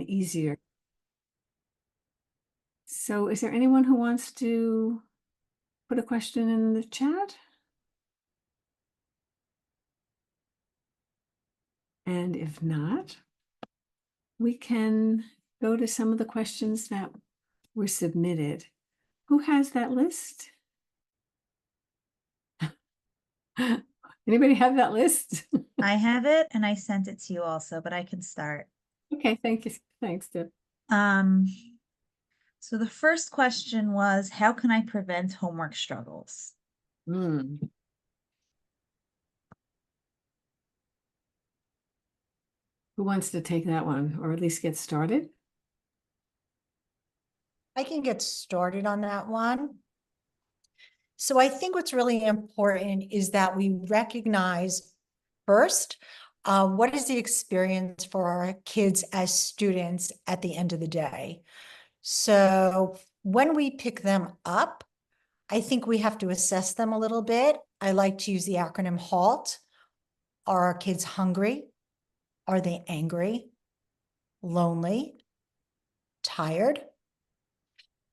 easier. So is there anyone who wants to put a question in the chat? And if not, we can go to some of the questions that were submitted. Who has that list? Anybody have that list? I have it and I sent it to you also, but I can start. Okay, thank you. Thanks, Deb. So the first question was, how can I prevent homework struggles? Who wants to take that one, or at least get started? I can get started on that one. So I think what's really important is that we recognize first, what is the experience for our kids as students at the end of the day? So when we pick them up, I think we have to assess them a little bit. I like to use the acronym HALT. Are our kids hungry? Are they angry? Lonely? Tired?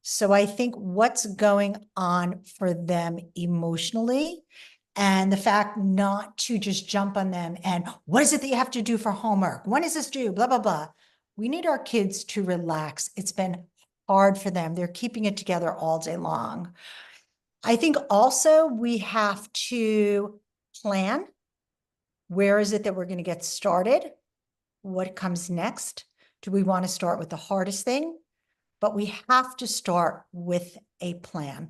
So I think what's going on for them emotionally, and the fact not to just jump on them and what is it that you have to do for homework? When is this due? Blah, blah, blah. We need our kids to relax. It's been hard for them. They're keeping it together all day long. I think also we have to plan. Where is it that we're going to get started? What comes next? Do we want to start with the hardest thing? But we have to start with a plan.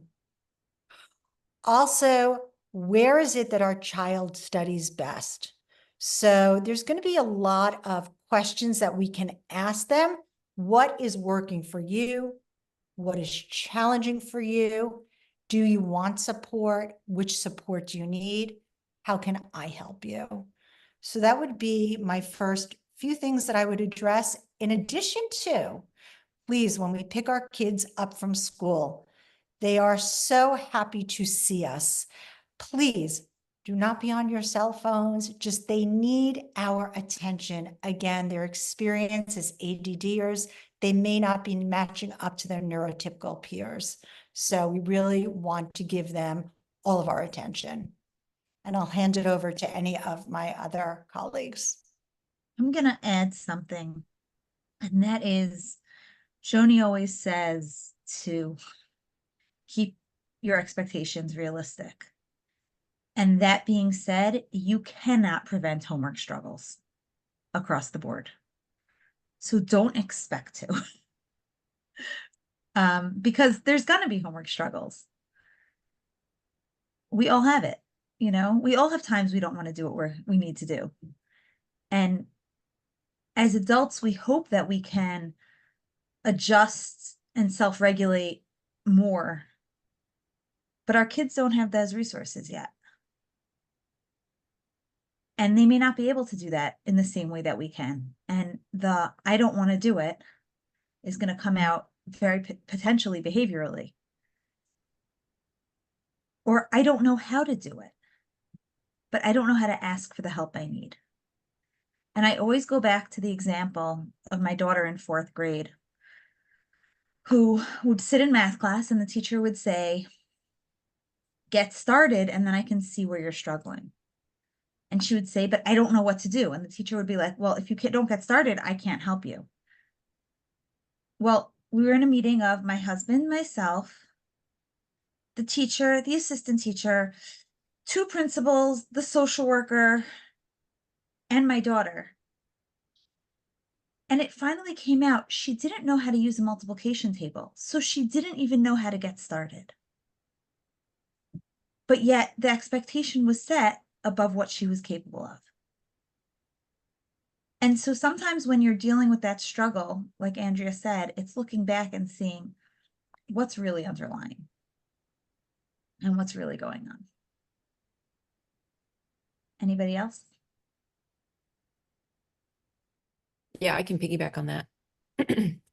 Also, where is it that our child studies best? So there's going to be a lot of questions that we can ask them. What is working for you? What is challenging for you? Do you want support? Which support do you need? How can I help you? So that would be my first few things that I would address. In addition to, please, when we pick our kids up from school, they are so happy to see us. Please do not be on your cell phones. Just they need our attention. Again, their experience as ADDers, they may not be matching up to their neurotypical peers. So we really want to give them all of our attention. And I'll hand it over to any of my other colleagues. I'm going to add something, and that is, Joni always says to keep your expectations realistic. And that being said, you cannot prevent homework struggles across the board. So don't expect to. Because there's going to be homework struggles. We all have it, you know, we all have times we don't want to do what we need to do. And as adults, we hope that we can adjust and self-regulate more. But our kids don't have those resources yet. And they may not be able to do that in the same way that we can. And the I don't want to do it is going to come out very potentially behaviorally. Or I don't know how to do it, but I don't know how to ask for the help I need. And I always go back to the example of my daughter in 4th grade, who would sit in math class and the teacher would say, get started, and then I can see where you're struggling. And she would say, but I don't know what to do. And the teacher would be like, well, if you don't get started, I can't help you. Well, we were in a meeting of my husband, myself, the teacher, the assistant teacher, 2 principals, the social worker, and my daughter. And it finally came out, she didn't know how to use a multiplication table. So she didn't even know how to get started. But yet the expectation was set above what she was capable of. And so sometimes when you're dealing with that struggle, like Andrea said, it's looking back and seeing what's really underlying and what's really going on. Anybody else? Yeah, I can piggyback on that.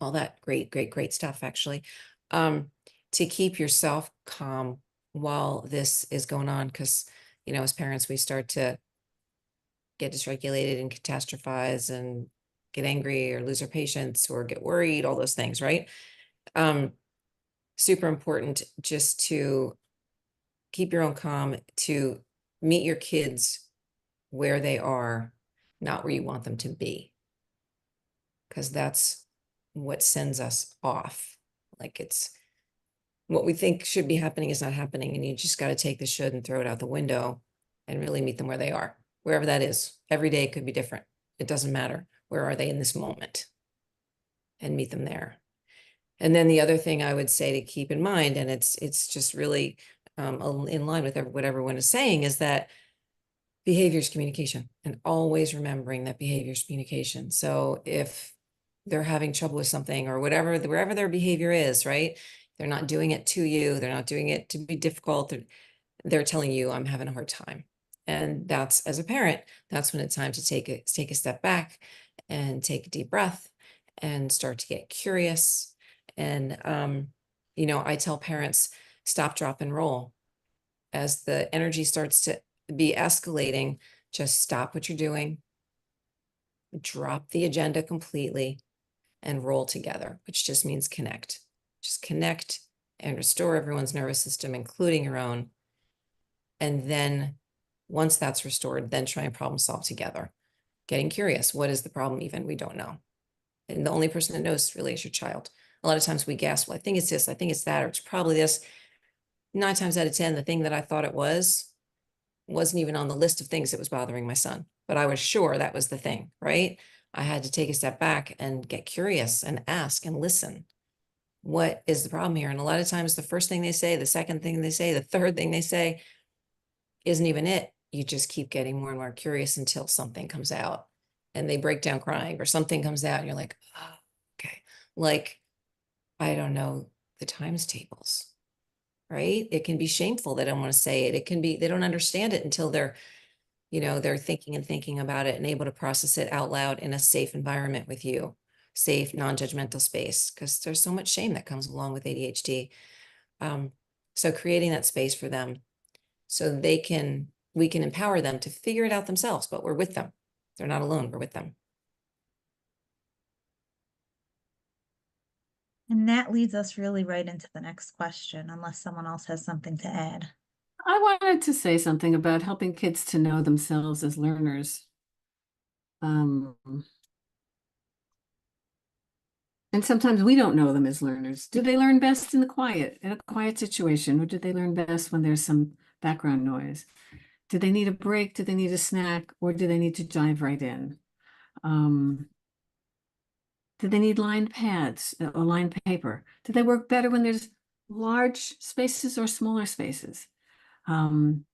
All that great stuff, actually. To keep yourself calm while this is going on, because, as parents, we start to get dysregulated and catastrophize and get angry or lose their patience or get worried, all those things, right? Super important just to keep your own calm, to meet your kids where they are, not where you want them to be. Because that's what sends us off. Like it's what we think should be happening is not happening. And you just got to take the should and throw it out the window and really meet them where they are, wherever that is. Every day could be different. It doesn't matter. Where are they in this moment? And meet them there. And then the other thing I would say to keep in mind, and it's just really in line with what everyone is saying, is that behavior is communication, and always remembering that behavior is communication. So if they're having trouble with something or whatever, wherever their behavior is, right? They're not doing it to you. They're not doing it to be difficult. They're telling you, I'm having a hard time. And that's, as a parent, that's when it's time to take a step back and take a deep breath and start to get curious. And, I tell parents, stop, drop, and roll. As the energy starts to be escalating, just stop what you're doing, drop the agenda completely, and roll together, which just means connect. Just connect and restore everyone's nervous system, including your own. And then once that's restored, then try and problem solve together. Getting curious. What is the problem even? We don't know. And the only person that knows really is your child. A lot of times we guess, well, I think it's this, I think it's that, or it's probably this. 9 times out of 10, the thing that I thought it wasn't even on the list of things that was bothering my son, but I was sure that was the thing, right? I had to take a step back and get curious and ask and listen. What is the problem here? And a lot of times the first thing they say, the second thing they say, the third thing they say isn't even it. You just keep getting more and more curious until something comes out and they break down crying, or something comes out and you're like, oh, okay. Like, I don't know the times tables, right? It can be shameful. They don't want to say it. It can be, they don't understand it until they're thinking about it and able to process it out loud in a safe environment with you, safe, non-judgmental space, because there's so much shame that comes along with ADHD. So creating that space for them so we can empower them to figure it out themselves, but we're with them. They're not alone. We're with them. And that leads us really right into the next question, unless someone else has something to add. I wanted to say something about helping kids to know themselves as learners. And sometimes we don't know them as learners. Do they learn best in a quiet situation, or do they learn best when there's some background noise? Do they need a break? Do they need a snack? Or do they need to dive right in? Do they need lined pads or lined paper? Do they work better when there's large spaces or smaller spaces? Do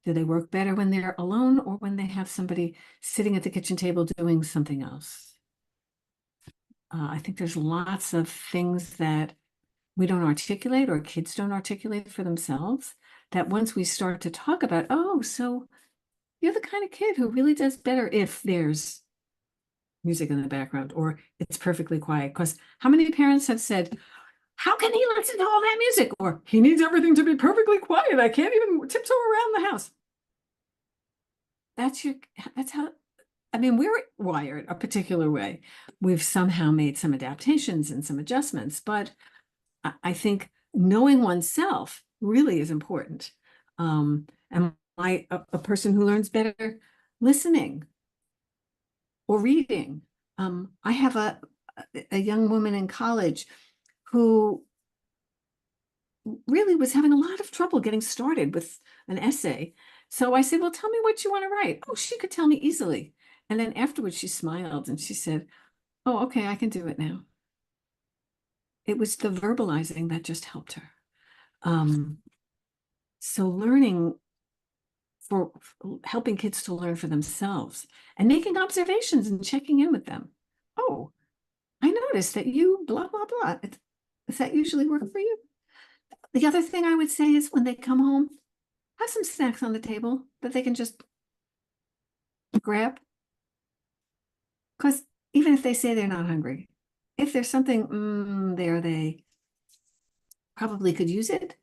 they work better when they're alone or when they have somebody sitting at the kitchen table doing something else? I think there's lots of things that we don't articulate or kids don't articulate for themselves, that once we start to talk about, oh, so you're the kind of kid who really does better if there's music in the background or it's perfectly quiet. Because how many parents have said, how can he listen to all that music? Or he needs everything to be perfectly quiet. I can't even tiptoe around the house. That's how, I mean, we're wired a particular way. We've somehow made some adaptations and some adjustments, but I think knowing oneself really is important. Am I a person who learns better listening or reading? I have a young woman in college who really was having a lot of trouble getting started with an essay. So I said, well, tell me what you want to write. Oh, she could tell me easily. And then afterwards she smiled and she said, oh, okay, I can do it now. It was the verbalizing that just helped her. So learning for helping kids to learn for themselves and making observations and checking in with them. Oh, I noticed that you blah, blah, blah. Does that usually work for you? The other thing I would say is when they come home, have some snacks on the table that they can just grab. Because even if they say they're not hungry, if there's something there, they probably could use it,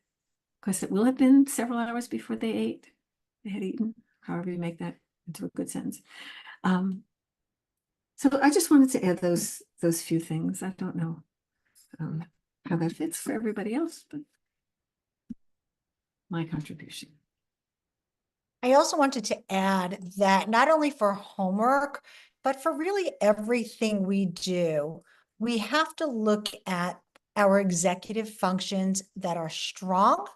because it will have been several hours before they had eaten, however you make that into a good sentence. So I just wanted to add those few things. I don't know how that fits for everybody else, but my contribution. I also wanted to add that not only for homework, but for really everything we do, we have to look at our executive functions that are strong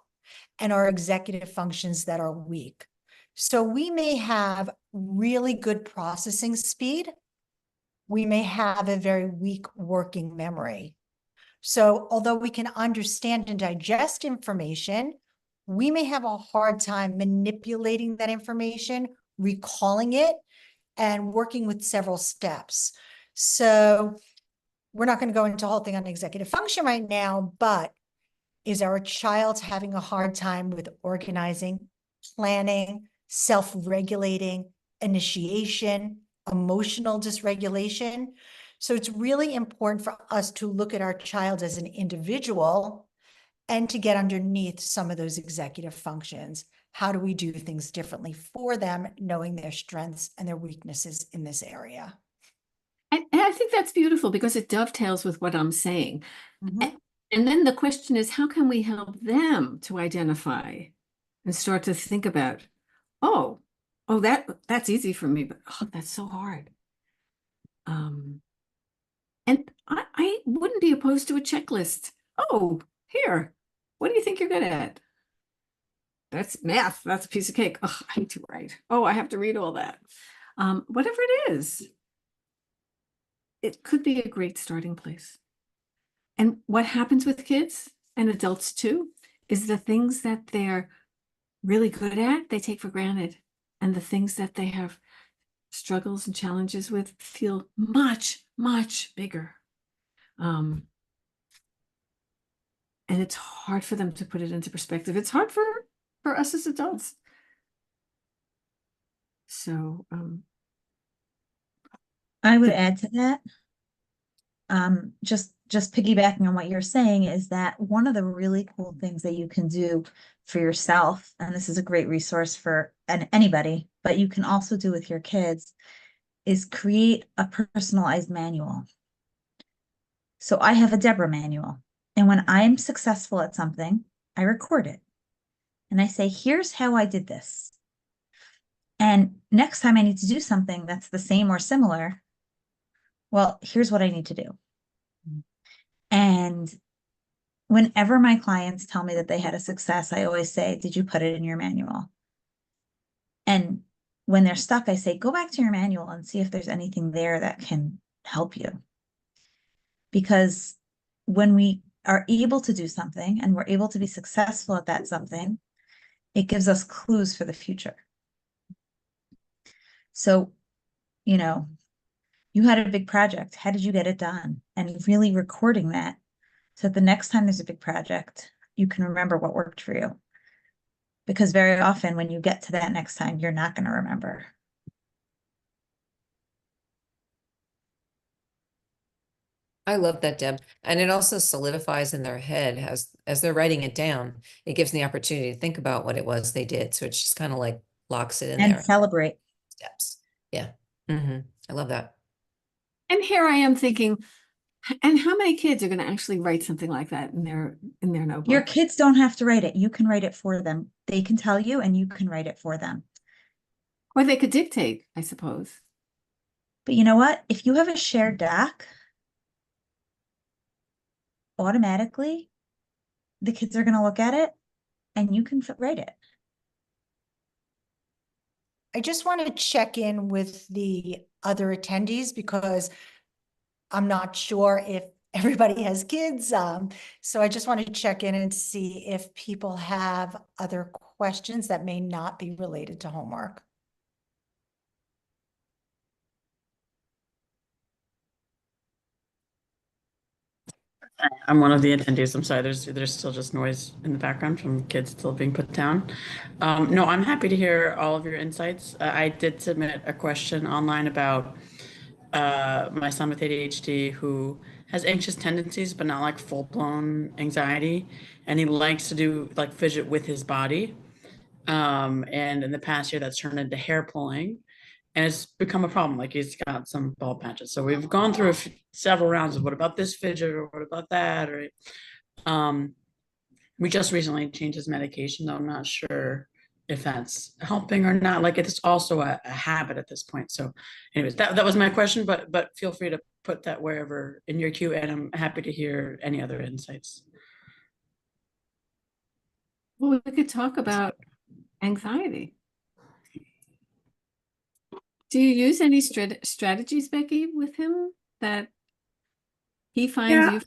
and our executive functions that are weak. So we may have really good processing speed. We may have a very weak working memory. So although we can understand and digest information, we may have a hard time manipulating that information, recalling it, and working with several steps. So we're not going to go into a whole thing on executive function right now, but is our child having a hard time with organizing, planning, self-regulating, initiation, emotional dysregulation? So it's really important for us to look at our child as an individual and to get underneath some of those executive functions. How do we do things differently for them, knowing their strengths and their weaknesses in this area? And I think that's beautiful because it dovetails with what I'm saying. Mhm. And then the question is, how can we help them to identify and start to think about, oh, that's easy for me, but oh, that's so hard. And I wouldn't be opposed to a checklist. Oh, here, what do you think you're good at? That's math. That's a piece of cake. Oh, I hate to write. Oh, I have to read all that. Whatever it is, it could be a great starting place. And what happens with kids and adults too is the things that they're really good at, they take for granted. And the things that they have struggles and challenges with feel much, much bigger. And it's hard for them to put it into perspective. It's hard for us as adults. So I would add to that, just piggybacking on what you're saying, is that one of the really cool things that you can do for yourself, and this is a great resource for anybody, but you can also do with your kids, is create a personalized manual. So I have a Deborah manual, and when I'm successful at something, I record it. And I say, here's how I did this. And next time I need to do something that's the same or similar, well, here's what I need to do. And whenever my clients tell me that they had a success, I always say, did you put it in your manual? And when they're stuck, I say, go back to your manual and see if there's anything there that can help you. Because when we are able to do something and we're able to be successful at that something, it gives us clues for the future. So, you know, you had a big project. How did you get it done? And really recording that so that the next time there's a big project, you can remember what worked for you. Because very often when you get to that next time, you're not going to remember. I love that, Deb. And it also solidifies in their head as they're writing it down. It gives them the opportunity to think about what it was they did. So it's just kind of like locks it in And there. celebrate. Steps. Yeah. I love that. and here I am thinking, and how many kids are going to actually write something like that in their notebook? Your kids don't have to write it. You can write it for them. They can tell you and you can write it for them. Or they could dictate, I suppose. But you know what? If you have a shared doc, automatically the kids are going to look at it and you can write it. I just want to check in with the other attendees because I'm not sure if everybody has kids. So I just want to check in and see if people have other questions that may not be related to homework. I'm one of the attendees. I'm sorry, there's still just noise in the background from kids still being put down. No, I'm happy to hear all of your insights. I did submit a question online about my son with ADHD who has anxious tendencies, but not like full-blown anxiety. And he likes to do like fidget with his body. And in the past year, that's turned into hair pulling. and it's become a problem. Like he's got some bald patches. So we've gone through several rounds of what about this fidget or what about that, or we just recently changed his medication, though I'm not sure if that's helping or not. Like it's also a habit at this point. So anyways, that was my question, but feel free to put that wherever in your queue, and I'm happy to hear any other insights. Well, we could talk about anxiety. Do you use any strategies, Becky, with him that he finds you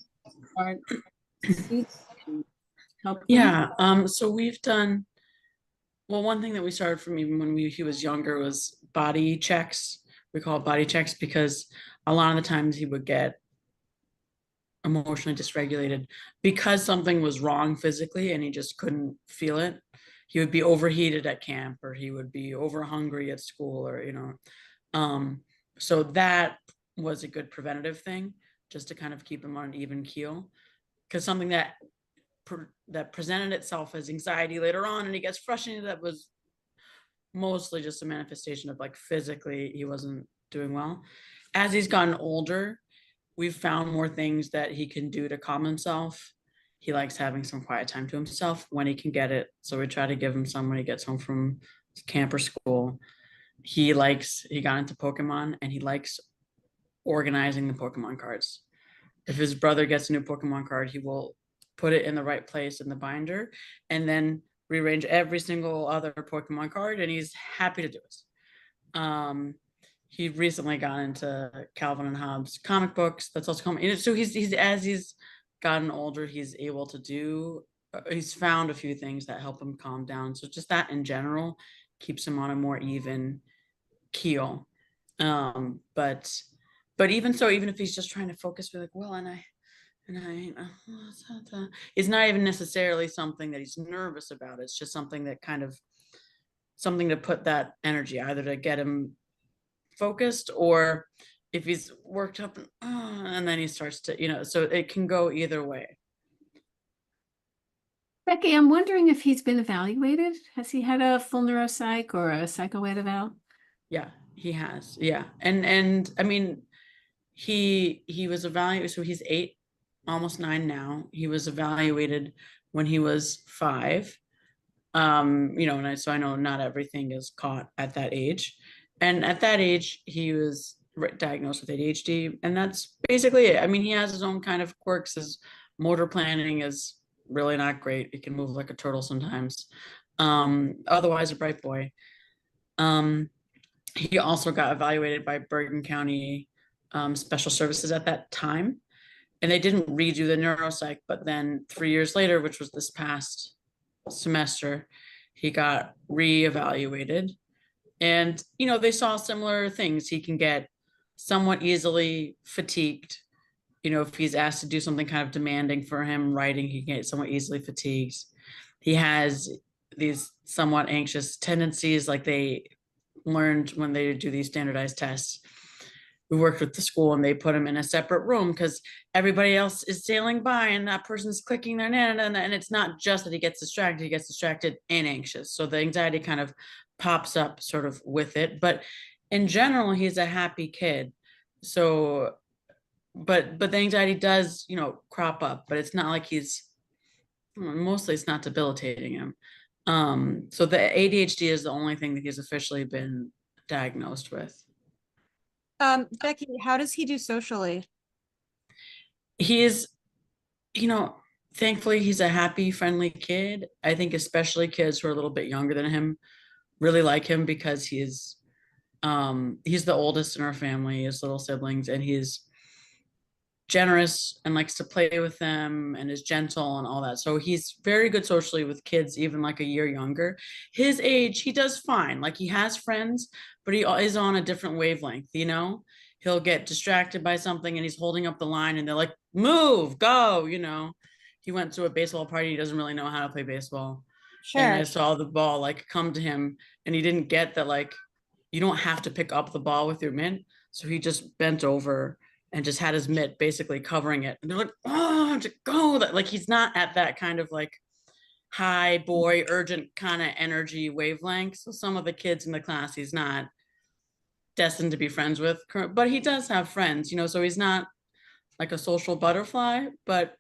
hard to help him? Yeah. So we've done, well, one thing that we started from even when he was younger was body checks. We call it body checks because a lot of the times he would get emotionally dysregulated because something was wrong physically and he just couldn't feel it. He would be overheated at camp, or he would be over hungry at school, or so that was a good preventative thing, just to kind of keep him on an even keel, because something that presented itself as anxiety later on and he gets frustrated, that was mostly just a manifestation of like physically he wasn't doing well. As he's gotten older, we've found more things that he can do to calm himself. He likes having some quiet time to himself when he can get it. So we try to give him some when he gets home from camp or school. He got into Pokemon, and he likes organizing the Pokemon cards. If his brother gets a new Pokemon card, he will put it in the right place in the binder and then rearrange every single other Pokemon card, and he's happy to do it. He recently got into Calvin and Hobbes comic books. That's also coming. So he's as he's gotten older, he's able to do. He's found a few things that help him calm down. So just that in general keeps him on a more even keel. But even so, even if he's just trying to focus, we're like, well, it's not even necessarily something that he's nervous about. It's just something that kind of something to put that energy, either to get him focused, or if he's worked up and then he starts to, so it can go either way. Becky, I'm wondering if he's been evaluated. Has he had a full neuropsych or a psychoed eval? Yeah, he has. Yeah. And I mean, he was evaluated. So he's 8, almost 9 now. He was evaluated when he was 5. And so I know not everything is caught at that age. And at that age, he was diagnosed with ADHD, and that's basically it. I mean, he has his own kind of quirks. His motor planning is really not great. He can move like a turtle sometimes. Otherwise a bright boy. He also got evaluated by Bergen County Special Services at that time, and they didn't redo the neuropsych, but then 3 years later, which was this past semester, he got reevaluated, and they saw similar things. He can get somewhat easily fatigued. If he's asked to do something kind of demanding for him, writing, he can get somewhat easily fatigued. He has these somewhat anxious tendencies, like they learned when they do these standardized tests. We worked with the school and they put him in a separate room because everybody else is sailing by and that person's clicking their nana, and it's not just that he gets distracted and anxious. So the anxiety kind of pops up sort of with it, but in general, he's a happy kid. So, but the anxiety does, crop up, but it's not like mostly it's not debilitating him. So the ADHD is the only thing that he's officially been diagnosed with. Becky, how does he do socially? He is, thankfully he's a happy, friendly kid. I think especially kids who are a little bit younger than him really like him because he's the oldest in our family, his little siblings, and he's generous and likes to play with them and is gentle and all that. So he's very good socially with kids, even like a year younger. His age, he does fine. Like he has friends, but he is on a different wavelength, He'll get distracted by something and he's holding up the line and they're like, move, go, He went to a baseball party. He doesn't really know how to play baseball. Sure. And I saw the ball like come to him and he didn't get that, like, you don't have to pick up the ball with your mitt. So he just bent over and just had his mitt basically covering it. And they're like, oh, to go. Like he's not at that kind of like high boy, urgent kind of energy wavelength. So some of the kids in the class, he's not destined to be friends with, but he does have friends, so he's not like a social butterfly, but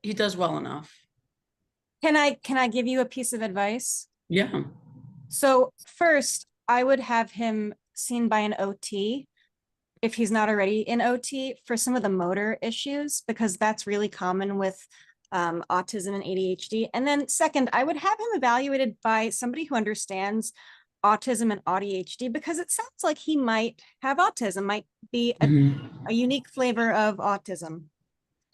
he does well enough. Can I give you a piece of advice? Yeah. So first, I would have him seen by an OT if he's not already in OT for some of the motor issues, because that's really common with autism and ADHD. And then second, I would have him evaluated by somebody who understands autism and ADHD, because it sounds like he might have autism, might be Mhm. a unique flavor of autism.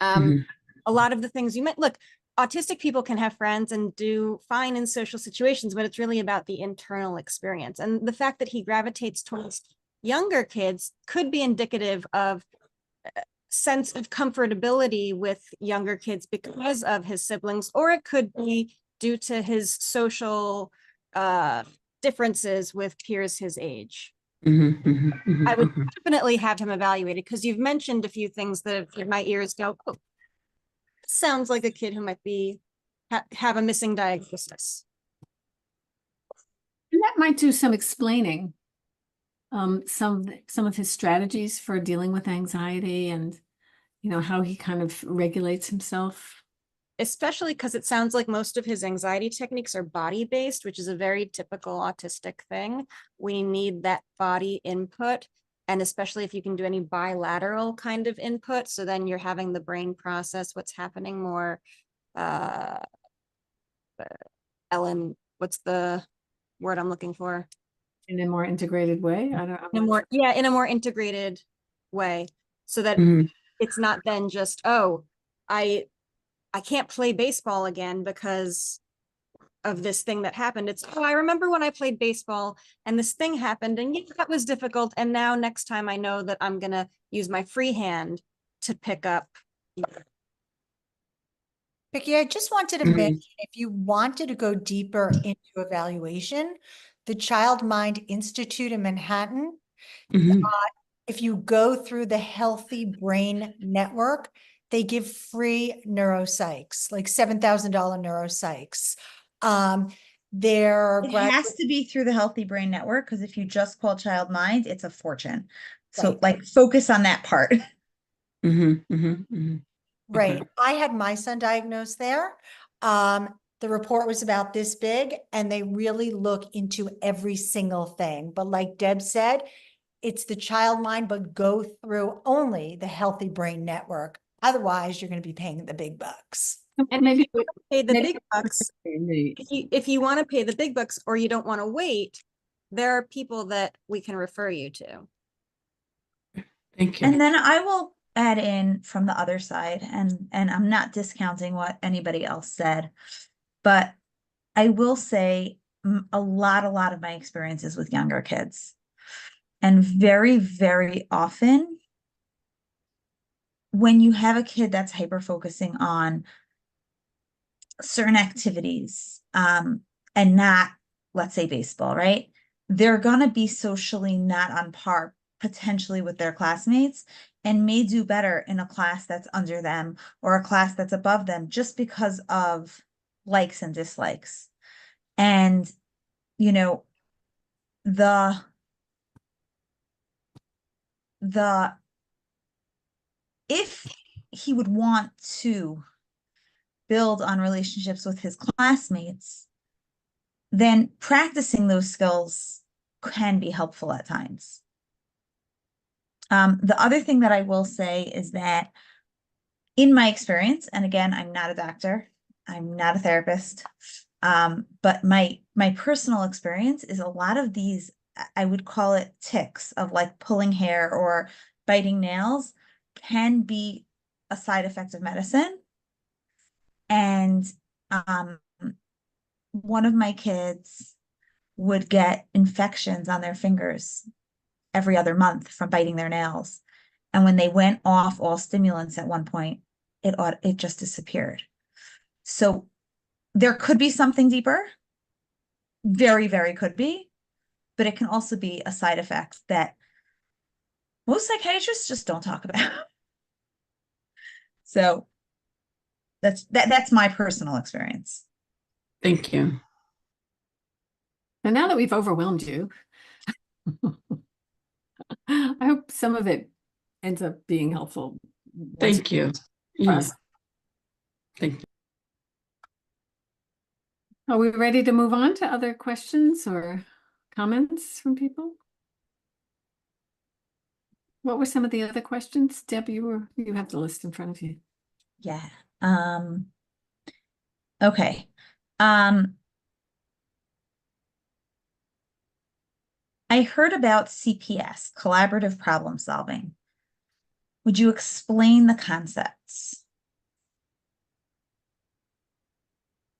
Mhm. A lot of the things you meant, look, autistic people can have friends and do fine in social situations, but it's really about the internal experience. And the fact that he gravitates towards younger kids could be indicative of a sense of comfortability with younger kids because of his siblings, or it could be due to his social differences with peers his age. Mhm. Mhm. Mhm. I would Mhm. definitely have him evaluated, because you've mentioned a few things that have made my ears go, oh, sounds like a kid who might be have a missing diagnosis. And that might do some explaining. Some of his strategies for dealing with anxiety and, how he kind of regulates himself. Especially because it sounds like most of his anxiety techniques are body-based, which is a very typical autistic thing. We need that body input, and especially if you can do any bilateral kind of input, so then you're having the brain process what's happening more. Ellen, what's the word I'm looking for? In a more integrated way. I'm In a not more, sure. yeah, in a more integrated way, so that Mhm. it's not then just, oh, I can't play baseball again because of this thing that happened. It's, oh, I remember when I played baseball and this thing happened and yeah, that was difficult. And now next time I know that I'm gonna use my free hand to pick up. Vicky, I just wanted to Mhm. mention, if you wanted to go deeper into evaluation, the Child Mind Institute in Manhattan, Mhm. if you go through the Healthy Brain Network, they give free neuropsychs, like $7,000 neuropsychs. Their It has to be through the Healthy Brain Network, because if you just call Child Mind, it's a fortune. So Right. like focus on that part. Mhm. Mhm. Mhm. Right. Okay. I had my son diagnosed there. The report was about this big, and they really look into every single thing. But like Deb said, it's the child mind, but go through only the Healthy Brain Network. Otherwise, you're going to be paying the big bucks. And Maybe pay the maybe big bucks. the If you want to pay the big bucks or you don't want to wait, there are people that we can refer you to. Thank you. And then I will add in from the other side, and I'm not discounting what anybody else said, but I will say a lot of my experiences with younger kids. And very, very often, when you have a kid that's hyper focusing on certain activities, and not, let's say, baseball, right? They're gonna be socially not on par potentially with their classmates, and may do better in a class that's under them or a class that's above them, just because of likes and dislikes. And, you know, the if he would want to build on relationships with his classmates, then practicing those skills can be helpful at times. The other thing that I will say is that in my experience, and again, I'm not a doctor, I'm not a therapist, but my personal experience is a lot of these, I would call it tics of like pulling hair or biting nails, can be a side effect of medicine. And one of my kids would get infections on their fingers every other month from biting their nails. And when they went off all stimulants at one point, it just disappeared. So there could be something deeper, very, very could be, but it can also be a side effect that most psychiatrists just don't talk about. So that's my personal experience. Thank you. And now that we've overwhelmed you, I hope some of it ends up being helpful. Thank you. for Yeah, us. thank you. Are we ready to move on to other questions or comments from people? What were some of the other questions? Deb, you have the list in front of you. Yeah. Okay. I heard about CPS, collaborative problem solving. Would you explain the concepts?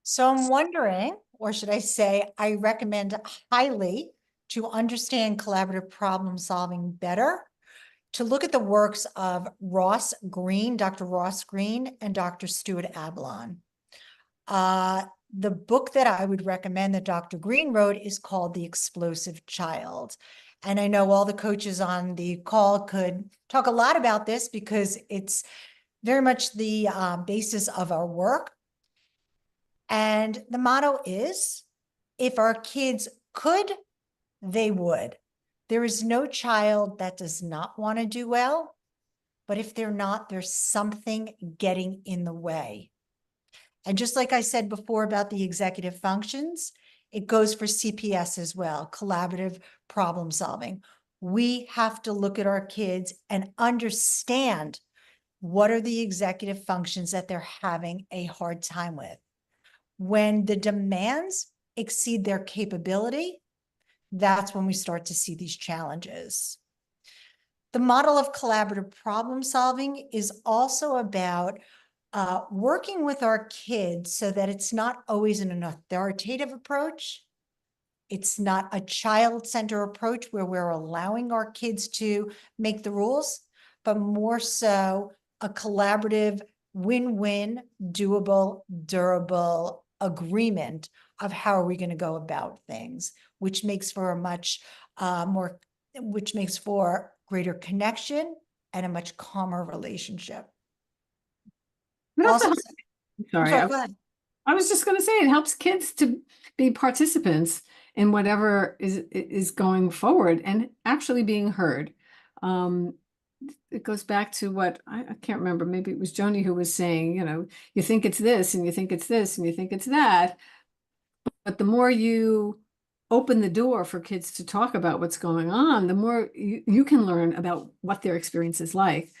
So I'm wondering, or should I say, I recommend highly to understand collaborative problem solving better, to look at the works of Ross Green, Dr. Ross Green, and Dr. Stuart Ablon. The book that I would recommend that Dr. Green wrote is called The Explosive Child. And I know all the coaches on the call could talk a lot about this because it's very much the basis of our work. And the motto is, if our kids could, they would. There is no child that does not want to do well, but if they're not, there's something getting in the way. And just like I said before about the executive functions, it goes for CPS as well, collaborative problem solving. We have to look at our kids and understand what are the executive functions that they're having a hard time with. When the demands exceed their capability, that's when we start to see these challenges. The model of collaborative problem solving is also about working with our kids so that it's not always an authoritative approach. It's not a child-centered approach where we're allowing our kids to make the rules, but more so a collaborative, win-win, doable, durable agreement of how are we going to go about things, which makes for a much which makes for greater connection and a much calmer relationship. But also, Also, sorry, sorry, go ahead. I was just going to say it helps kids to be participants in whatever is going forward and actually being heard. It goes back to what I can't remember. Maybe it was Joni who was saying, you think it's this and you think it's this and you think it's that. But the more you open the door for kids to talk about what's going on, the more you can learn about what their experience is like.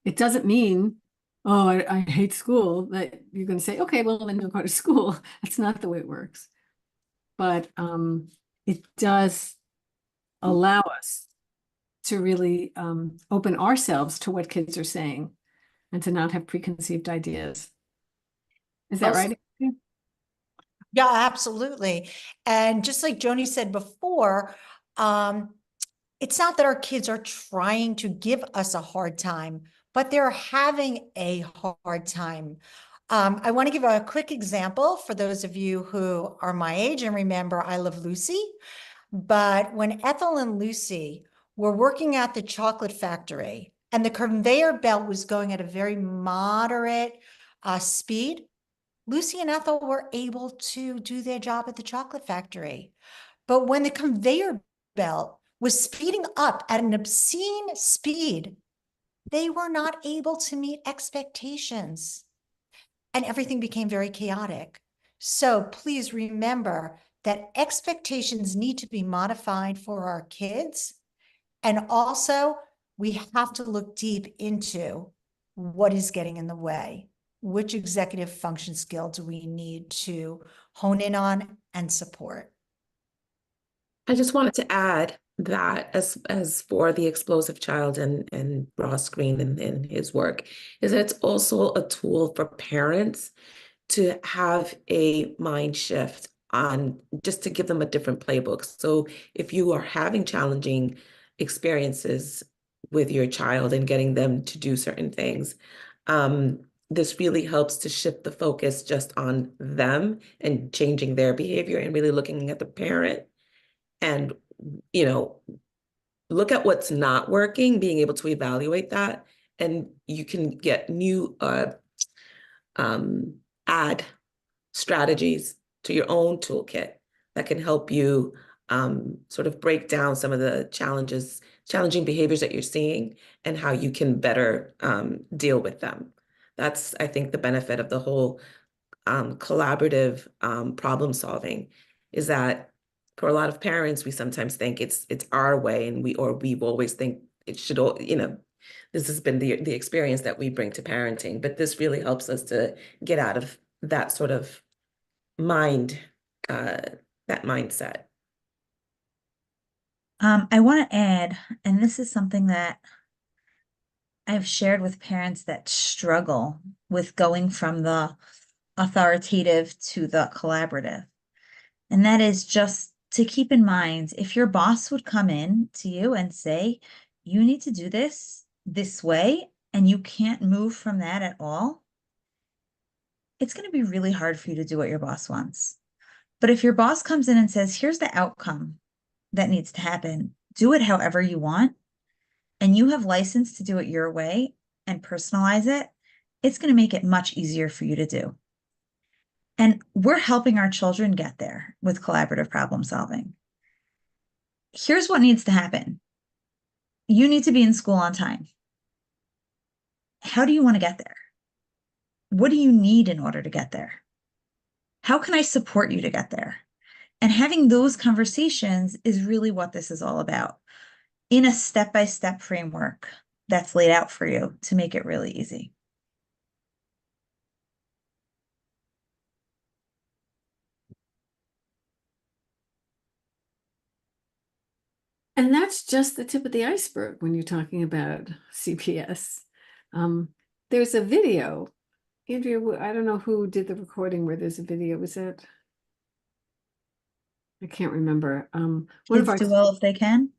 It doesn't mean, oh, I hate school, that you're going to say, okay, well, then don't go to school. That's not the way it works. But it does allow us to really open ourselves to what kids are saying and to not have preconceived ideas. Is that Also- right? Yeah, absolutely. And just like Joni said before, it's not that our kids are trying to give us a hard time, but they're having a hard time. I want to give a quick example for those of you who are my age and remember I Love Lucy. But when Ethel and Lucy were working at the chocolate factory and the conveyor belt was going at a very moderate speed, Lucy and Ethel were able to do their job at the chocolate factory. But when the conveyor belt was speeding up at an obscene speed, they were not able to meet expectations. And everything became very chaotic. So please remember that expectations need to be modified for our kids. And also, we have to look deep into what is getting in the way. Which executive function skill do we need to hone in on and support? I just wanted to add that as for the explosive child and Ross Green and his work, is that it's also a tool for parents to have a mind shift on just to give them a different playbook. So if you are having challenging experiences with your child and getting them to do certain things, this really helps to shift the focus just on them and changing their behavior and really looking at the parent and, look at what's not working, being able to evaluate that, and you can get new add strategies to your own toolkit that can help you sort of break down some of the challenges challenging behaviors that you're seeing and how you can better deal with them. That's, I think, the benefit of the whole collaborative problem solving, is that for a lot of parents, we sometimes think it's our way, and we've always think it should all, this has been the experience that we bring to parenting, but this really helps us to get out of that sort of that mindset. I want to add, and this is something that I've shared with parents that struggle with going from the authoritative to the collaborative. And that is just to keep in mind, if your boss would come in to you and say, you need to do this way, and you can't move from that at all, it's going to be really hard for you to do what your boss wants. But if your boss comes in and says, here's the outcome that needs to happen, do it however you want, and you have license to do it your way and personalize it, it's going to make it much easier for you to do. And we're helping our children get there with collaborative problem solving. Here's what needs to happen. You need to be in school on time. How do you want to get there? What do you need in order to get there? How can I support you to get there? And having those conversations is really what this is all about, in a step-by-step framework that's laid out for you to make it really easy. And that's just the tip of the iceberg when you're talking about CPS. There's a video. Andrea, I don't know who did the recording where there's a video. Was it? I can't remember. One Kids of our do well if they can.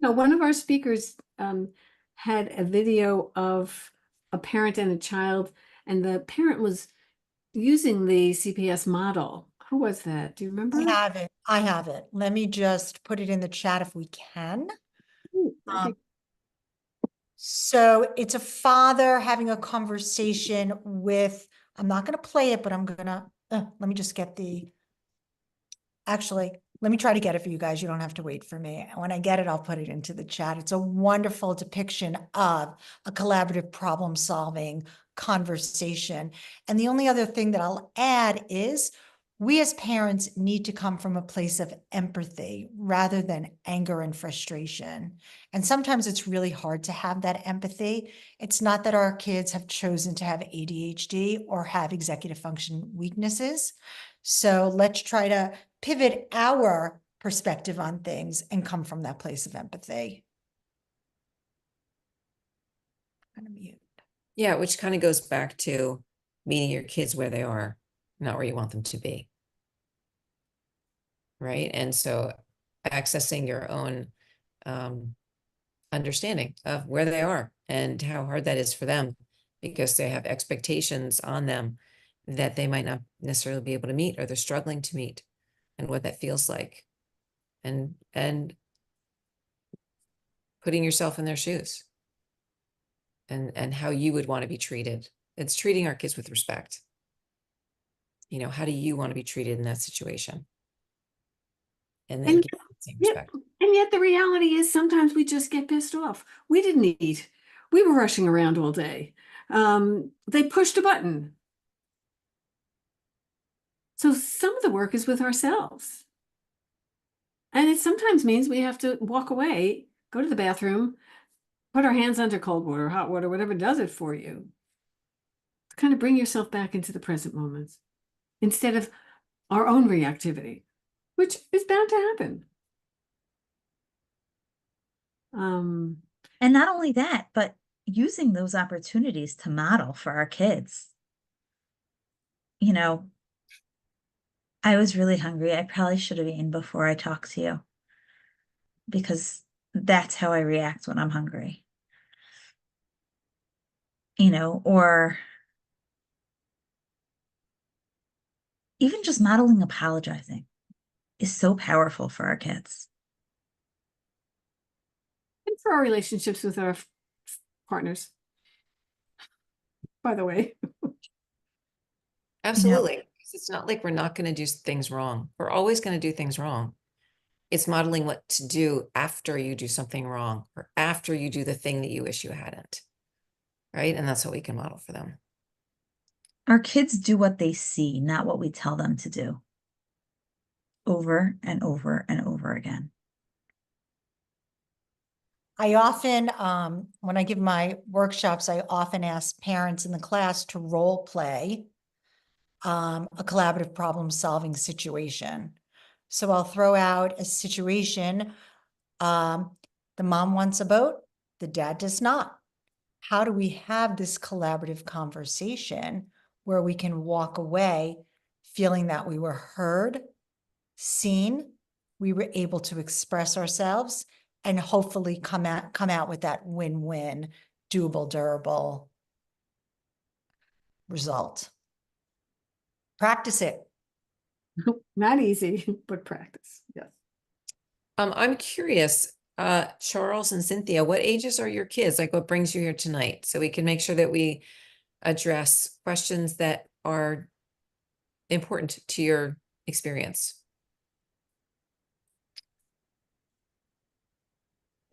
no, one of our speakers had a video of a parent and a child, and the parent was using the CPS model. Who was that? Do you remember? I have it. I have it. Let me just put it in the chat if we can. Ooh, okay. So it's a father having a conversation with, I'm not going to play it, but I'm going to, let me just get actually, let me try to get it for you guys. You don't have to wait for me. When I get it, I'll put it into the chat. It's a wonderful depiction of a collaborative problem solving conversation. And the only other thing that I'll add is we as parents need to come from a place of empathy rather than anger and frustration. And sometimes it's really hard to have that empathy. It's not that our kids have chosen to have ADHD or have executive function weaknesses. So let's try to pivot our perspective on things and come from that place of empathy. I'm gonna mute. Yeah, which kind of goes back to meeting your kids where they are, not where you want them to be. Right. And so accessing your own understanding of where they are and how hard that is for them, because they have expectations on them that they might not necessarily be able to meet, or they're struggling to meet, and what that feels like. And putting yourself in their shoes and how you would want to be treated. It's treating our kids with respect. How do you want to be treated in that situation? And then And give them the same yet, respect. and yet the reality is sometimes we just get pissed off. We didn't eat. We were rushing around all day. They pushed a button. So some of the work is with ourselves. And it sometimes means we have to walk away, go to the bathroom, put our hands under cold water, hot water, whatever does it for you. Kind of bring yourself back into the present moments instead of our own reactivity, which is bound to happen. And not only that, but using those opportunities to model for our kids. I was really hungry. I probably should have eaten before I talked to you, because that's how I react when I'm hungry. Or even just modeling apologizing is so powerful for our kids. And for our relationships with our partners, by the way. Absolutely. Because it's not like we're not going to do things wrong. We're always going to do things wrong. It's modeling what to do after you do something wrong or after you do the thing that you wish you hadn't. Right? And that's what we can model for them. Our kids do what they see, not what we tell them to do. Over and over and over again. I often, when I give my workshops, I often ask parents in the class to role play a collaborative problem-solving situation. So I'll throw out a situation. The mom wants a boat, the dad does not. How do we have this collaborative conversation where we can walk away feeling that we were heard, seen, we were able to express ourselves, and hopefully come out with that win-win, doable, durable result. Practice it. Not easy, but practice. Yes. I'm curious, Charles and Cynthia, what ages are your kids? Like what brings you here tonight? So we can make sure that we address questions that are important to your experience.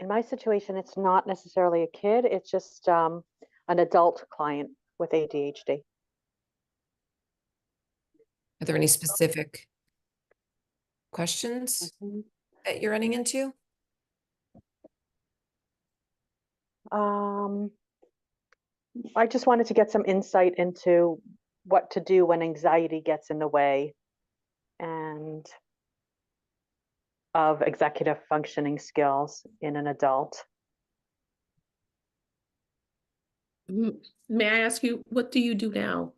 In my situation, it's not necessarily a kid, it's just an adult client with ADHD. Are there any specific questions that you're running into? I just wanted to get some insight into what to do when anxiety gets in the way and of executive functioning skills in an adult. May I ask you, what do you do now?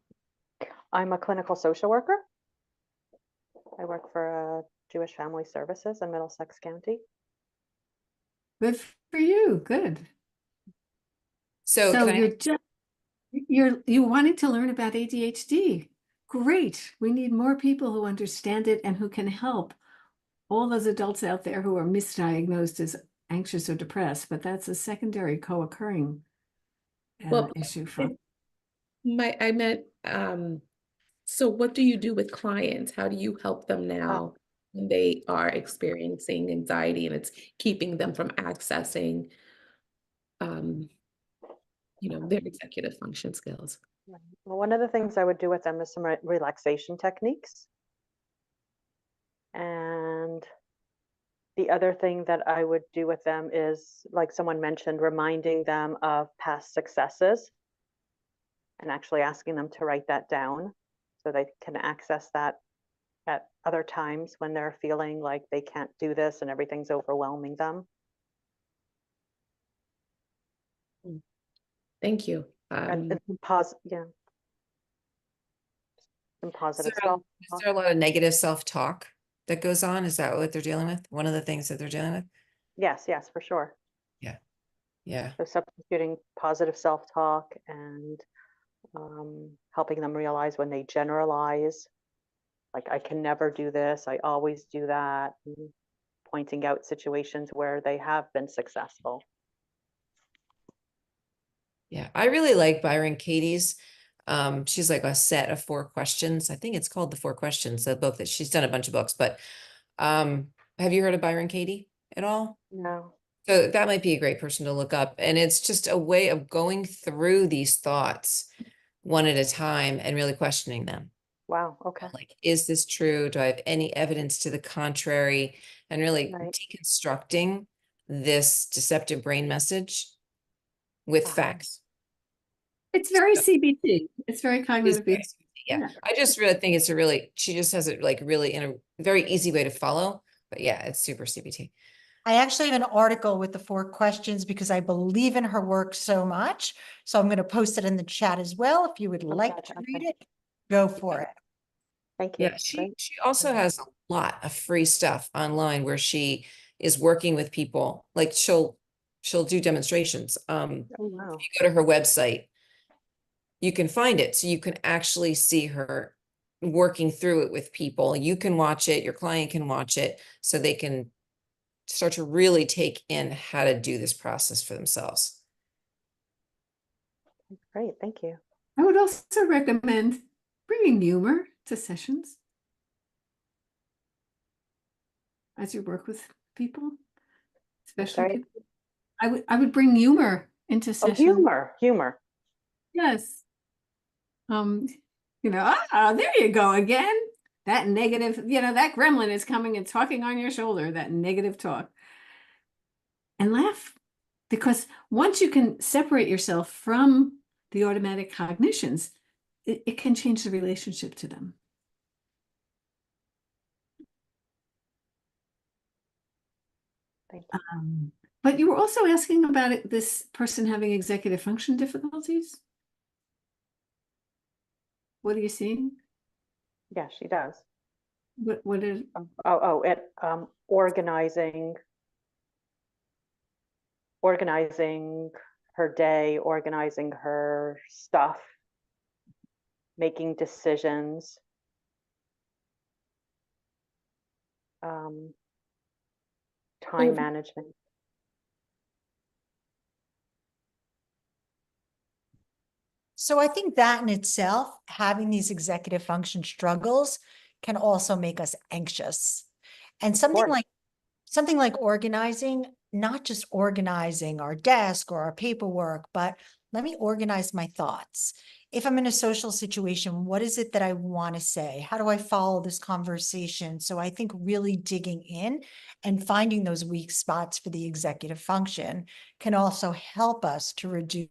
I'm a clinical social worker. I work for Jewish Family Services in Middlesex County. Good for you. Good. So So can I- you wanted to learn about ADHD. Great. We need more people who understand it and who can help all those adults out there who are misdiagnosed as anxious or depressed, but that's a secondary co-occurring issue for. I meant, so what do you do with clients? How do you help them now when they are experiencing anxiety and it's keeping them from accessing, their executive function skills? Well, one of the things I would do with them is some relaxation techniques. And the other thing that I would do with them is, like someone mentioned, reminding them of past successes and actually asking them to write that down so they can access that at other times when they're feeling like they can't do this and everything's overwhelming them. Thank you. And yeah. And positive Is self. there a lot of negative self-talk that goes on? Is that what they're dealing with? One of the things that they're dealing with? Yes, for sure. Yeah. So substituting positive self-talk and helping them realize when they generalize, like I can never do this, I always do that, and pointing out situations where they have been successful. Yeah. I really like Byron Katie's. She's like a set of 4 questions. I think it's called The 4 Questions, the book that she's done a bunch of books, but have you heard of Byron Katie at all? No. So that might be a great person to look up. And it's just a way of going through these thoughts one at a time and really questioning them. Wow. Okay. Like, is this true? Do I have any evidence to the contrary? And really Right. deconstructing this deceptive brain message with facts. It's very CBT. It's very cognitive. Yeah. I just really think she just has it like really in a very easy way to follow. But yeah, it's super CBT. I actually have an article with the 4 questions because I believe in her work so much. So I'm going to post it in the chat as well. If you would like to read it, go for it. Thank you. Yeah, she also has a lot of free stuff online where she is working with people. Like she'll do demonstrations. Oh, wow. If you go to her website, you can find it. So you can actually see her working through it with people. You can watch it, your client can watch it, so they can start to really take in how to do this process for themselves. Great. Thank you. I would also recommend bringing humor to sessions. as you work with people, especially Sorry? people. I would bring humor into Oh, session. humor. Yes. You know, there you go again. That negative, you know, that gremlin is coming and talking on your shoulder, that negative talk. And laugh, because once you can separate yourself from the automatic cognitions, it can change the relationship to them. Thank you. But you were also asking about it, this person having executive function difficulties. What are you seeing? Yeah, she does. What is? Organizing her day, organizing her stuff, making decisions. Time management. So I think that in itself, having these executive function struggles can also make us anxious. And something like organizing, not just organizing our desk or our paperwork, but let me organize my thoughts. If I'm in a social situation, what is it that I want to say? How do I follow this conversation? So I think really digging in and finding those weak spots for the executive function can also help us to reduce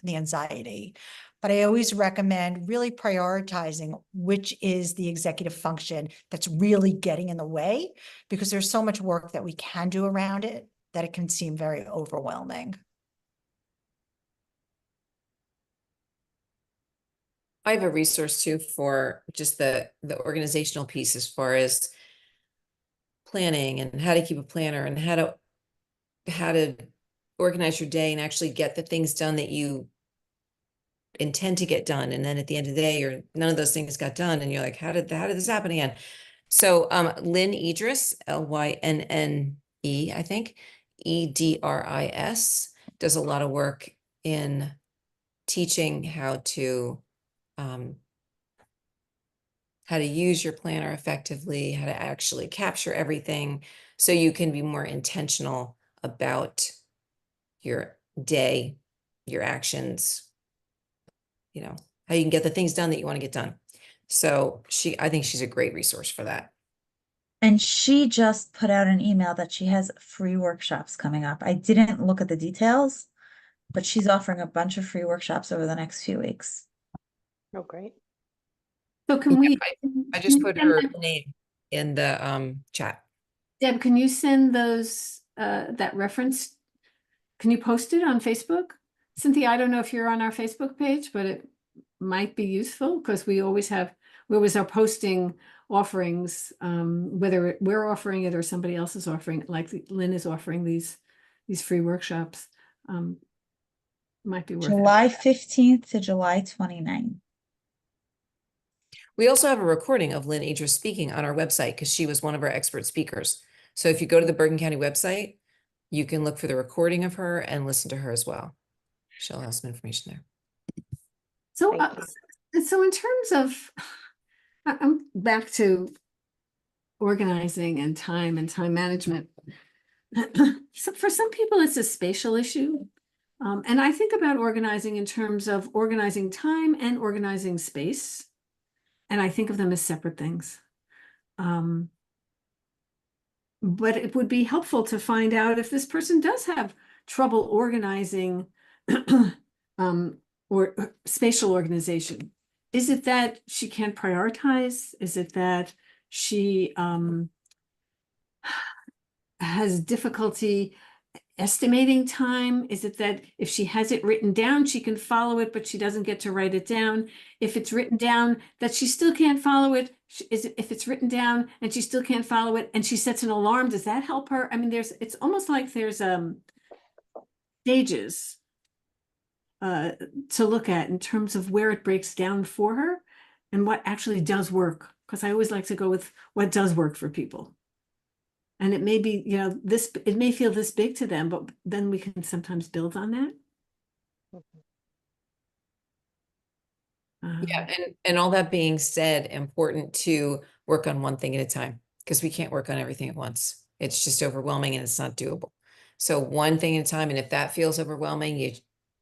the anxiety. But I always recommend really prioritizing which is the executive function that's really getting in the way, because there's so much work that we can do around it that it can seem very overwhelming. I have a resource too for just the organizational piece as far as planning and how to keep a planner and how to organize your day and actually get the things done that you intend to get done. And then at the end of the day, none of those things got done. And you're like, how did this happen again? So Lynn Idris, Lynne, I think, Edris, does a lot of work in teaching how to use your planner effectively, how to actually capture everything so you can be more intentional about your day, your actions, you know, how you can get the things done that you want to get done. So I think she's a great resource for that. And she just put out an email that she has free workshops coming up. I didn't look at the details, but she's offering a bunch of free workshops over the next few weeks. Oh, great. So can we? I just put her name in the chat. Deb, can you send those that reference? Can you post it on Facebook? Cynthia, I don't know if you're on our Facebook page, but it might be useful because we always are posting offerings, whether we're offering it or somebody else is offering it, like Lynn is offering these free workshops. Might be worth it. July 15th to July 29th. We also have a recording of Lynn Idris speaking on our website because she was one of our expert speakers. So if you go to the Bergen County website, you can look for the recording of her and listen to her as well. She'll have some information there. So, so in terms of, I'm back to organizing and time management. So for some people, it's a spatial issue. And I think about organizing in terms of organizing time and organizing space. And I think of them as separate things. But it would be helpful to find out if this person does have trouble organizing or spatial organization. Is it that she can't prioritize? Is it that she has difficulty estimating time? Is it that if she has it written down, she can follow it, but she doesn't get to write it down? If it's written down, that she still can't follow it? If it's written down and she still can't follow it and she sets an alarm, does that help her? I mean, it's almost like there's stages to look at in terms of where it breaks down for her and what actually does work. Because I always like to go with what does work for people. And it may be, you know, it may feel this big to them, but then we can sometimes build on that. Yeah, and all that being said, important to work on one thing at a time. because we can't work on everything at once. It's just overwhelming and it's not doable. So one thing at a time, and if that feels overwhelming, you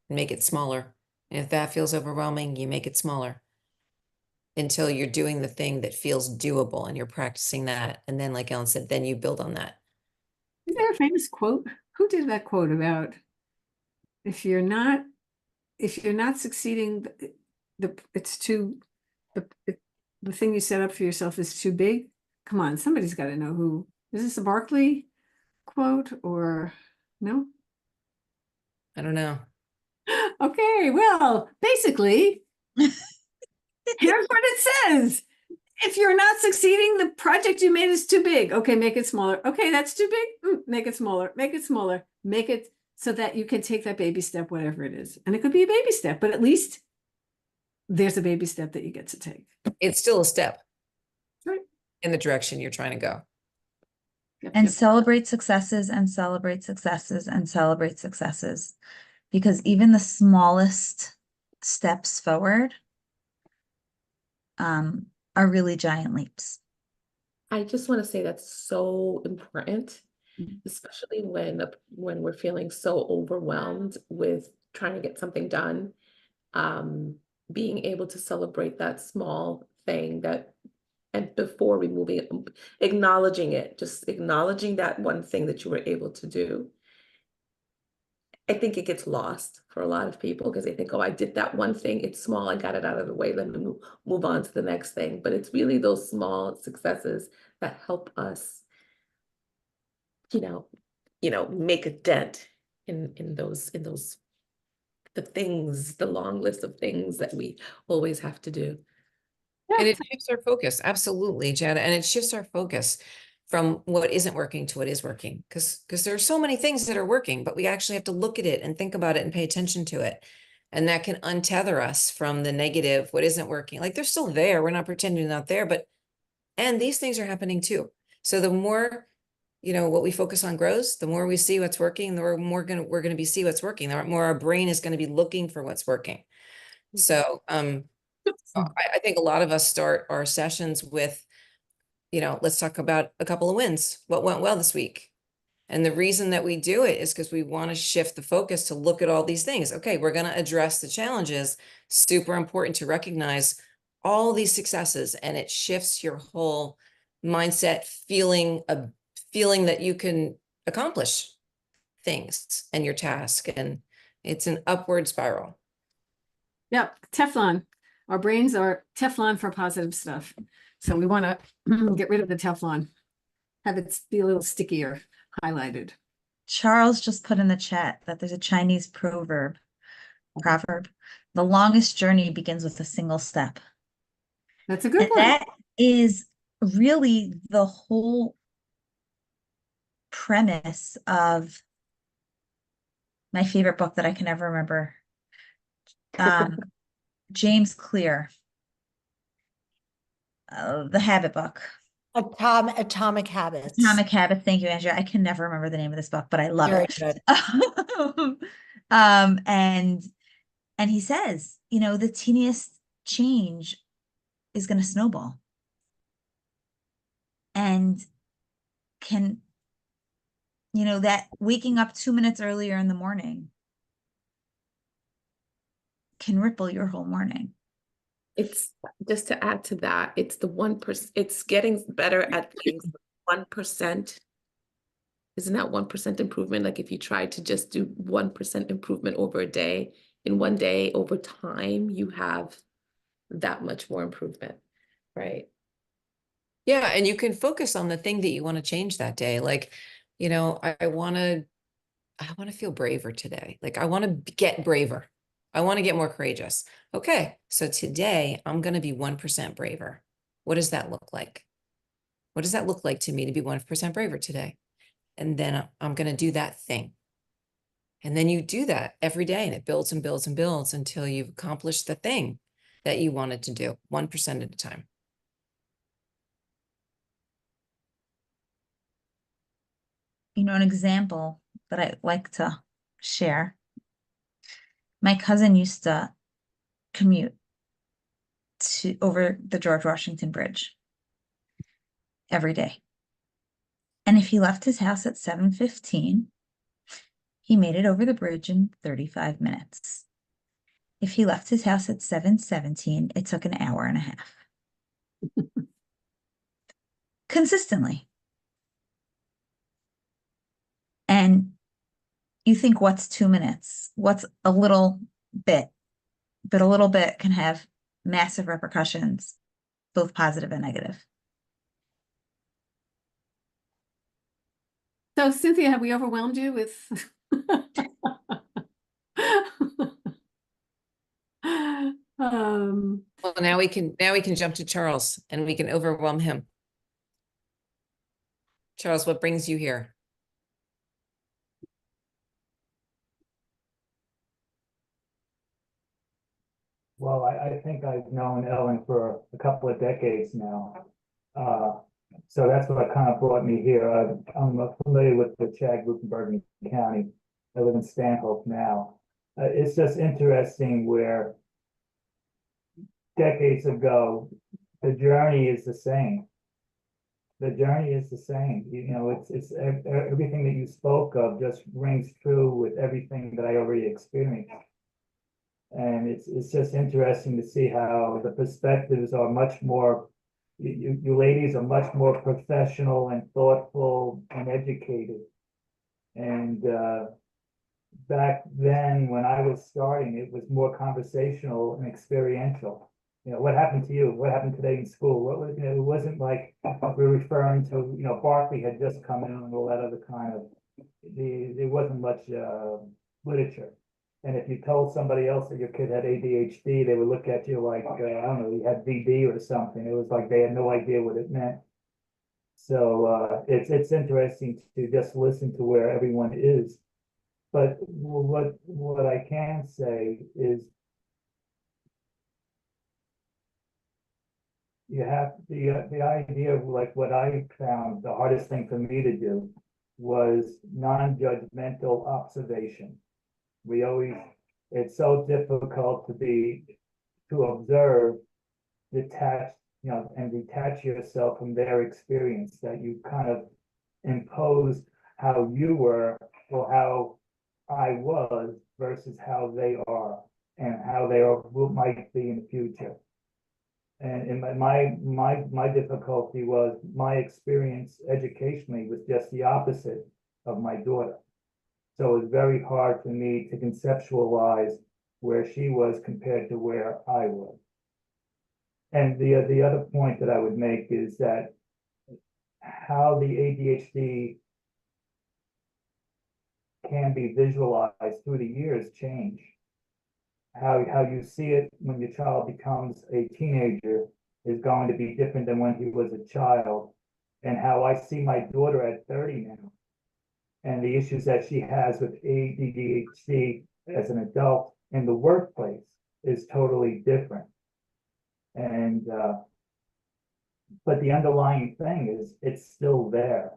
make it smaller. And if that feels overwhelming, you make it smaller until you're doing the thing that feels doable and you're practicing that. And then, like Ellen said, then you build on that. Is there a famous quote? Who did that quote about if you're not succeeding, it's too the thing you set up for yourself is too big? Come on, somebody's got to know who. Is this a Barkley quote or no? I don't know. Okay, well, basically, here's what it says. If you're not succeeding, the project you made is too big. Okay, make it smaller. Okay, that's too big. Make it smaller. Make it smaller. Make it so that you can take that baby step, whatever it is. And it could be a baby step, but at least there's a baby step that you get to take. It's still a step Right. in the direction you're trying to go. Yep, And yep. celebrate successes and celebrate successes and celebrate successes. Because even the smallest steps forward are really giant leaps. I just want to say that's so important, Mhm. especially when we're feeling so overwhelmed with trying to get something done. Being able to celebrate that small thing and before removing, acknowledging it, just acknowledging that one thing that you were able to do. I think it gets lost for a lot of people because they think, oh, I did that one thing. It's small. I got it out of the way. Let me move on to the next thing. But it's really those small successes that help us, make a dent in those the long list of things that we always have to do. And it shifts our focus. Absolutely, Jada. And it shifts our focus from what isn't working to what is working. Because there are so many things that are working, but we actually have to look at it and think about it and pay attention to it. And that can untether us from the negative, what isn't working. Like they're still there. We're not pretending they're not there, and these things are happening too. So the more, what we focus on grows, the more we see what's working, the more we're going to be see what's working, the more our brain is going to be looking for what's working. So, I think a lot of us start our sessions with, let's talk about a couple of wins. What went well this week? And the reason that we do it is because we want to shift the focus to look at all these things. Okay, we're going to address the challenges. Super important to recognize all these successes, and it shifts your whole mindset, feeling that you can accomplish things and your task. And it's an upward spiral. Yep, Teflon. Our brains are Teflon for positive stuff. So we want to get rid of the Teflon, have it be a little stickier, highlighted. Charles just put in the chat that there's a Chinese proverb. The longest journey begins with a single step. That's a good And one. that is really the whole premise of my favorite book that I can never remember. James Clear, the Habit book. Atomic Habits. Atomic Habits. Thank you, Andrea. I can never remember the name of this book, but I love Very it. good. And he says, the teeniest change is going to snowball. And that waking up 2 minutes earlier in the morning can ripple your whole morning. It's just to add to that, it's the 1%, it's getting better at things 1%. Isn't that 1% improvement? Like if you try to just do 1% improvement over a day, in one day, over time, you have that much more improvement, right? Yeah, and you can focus on the thing that you want to change that day. Like, I want to feel braver today. Like I want to get braver. I want to get more courageous. Okay, so today I'm going to be 1% braver. What does that look like? What does that look like to me to be 1% braver today? And then I'm going to do that thing. And then you do that every day and it builds and builds and builds until you've accomplished the thing that you wanted to do 1% at a time. An example that I like to share. My cousin used to commute over the George Washington Bridge every day. And if he left his house at 7:15, he made it over the bridge in 35 minutes. If he left his house at 7:17, it took an hour and a half. Consistently. And you think, what's 2 minutes? What's a little bit? But a little bit can have massive repercussions, both positive and negative. So Cynthia, have we overwhelmed you with? Well, now we can jump to Charles and we can overwhelm him. Charles, what brings you here? Well, I think I've known Ellen for a couple of decades now. So that's what kind of brought me here. I'm familiar with the CHADD group in Bergen County. I live in Stanhope now. It's just interesting where decades ago, the journey is the same. The journey is the same. You know, it's everything that you spoke of just rings true with everything that I already experienced. And it's just interesting to see how the perspectives are much more, you ladies are much more professional and thoughtful and educated. And back then, when I was starting, it was more conversational and experiential. You know, what happened to you? What happened today in school? What was, you know, it wasn't like we're referring to, you know, Barkley had just come in and all that other kind of, there wasn't much literature. And if you told somebody else that your kid had ADHD, they would look at you like, I don't know, you had VD or something. It was like they had no idea what it meant. So it's interesting to just listen to where everyone is. But what I can say is you have the idea of like what I found the hardest thing for me to do was non-judgmental observation. It's so difficult to observe, detach, you know, and detach yourself from their experience, that you kind of impose how you were or how I was versus how they are and how they are might be in the future. And my difficulty was my experience educationally was just the opposite of my daughter. So it was very hard for me to conceptualize where she was compared to where I was. And the other point that I would make is that how the ADHD can be visualized through the years change. How you see it when your child becomes a teenager is going to be different than when he was a child. And how I see my daughter at 30 now, and the issues that she has with ADHD as an adult in the workplace is totally different. And but the underlying thing is it's still there.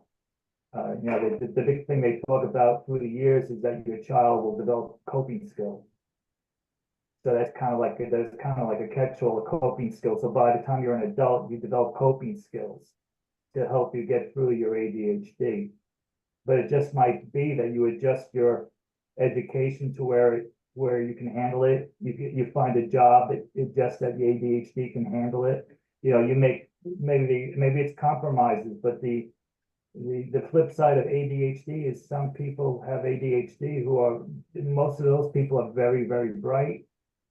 You know, the big thing they talk about through the years is that your child will develop coping skills. So that's kind of like a catch-all, a coping skill. So by the time you're an adult, you develop coping skills to help you get through your ADHD. But it just might be that you adjust your education to where you can handle it. You find a job that just that the ADHD can handle it. You know, you make maybe it's compromises, but the flip side of ADHD is some people have ADHD who are, most of those people are very, very bright,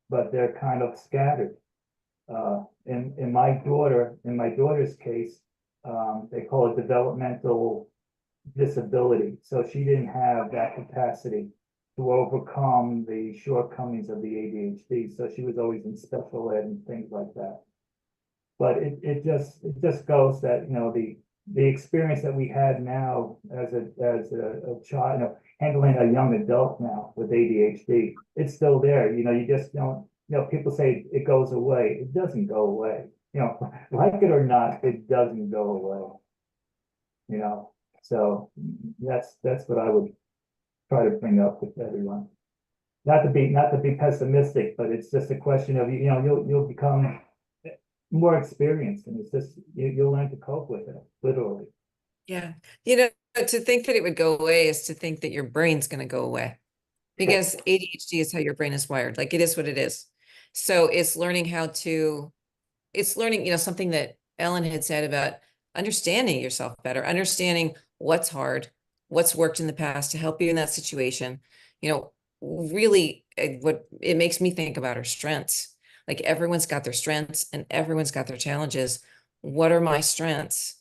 but they're kind of scattered. In my daughter's case, they call it developmental disability. So she didn't have that capacity to overcome the shortcomings of the ADHD. So she was always in special ed and things like that. But it just goes that, you know, the experience that we had now as a child, you know, handling a young adult now with ADHD, it's still there. You know, you just don't, you know, people say it goes away. It doesn't go away. You know, like it or not, it doesn't go away. You know, so that's what I would try to bring up with everyone. Not to be pessimistic, but it's just a question of, you know, you'll become more experienced, and it's just you'll learn to cope with it, literally. Yeah. You know, to think that it would go away is to think that your brain's going to go away, because ADHD is how your brain is wired. Like, it is what it is. So it's learning it's learning, something that Ellen had said about understanding yourself better, understanding what's hard, what's worked in the past to help you in that situation. Really, what it makes me think about are strengths. Like, everyone's got their strengths and everyone's got their challenges. What are my strengths?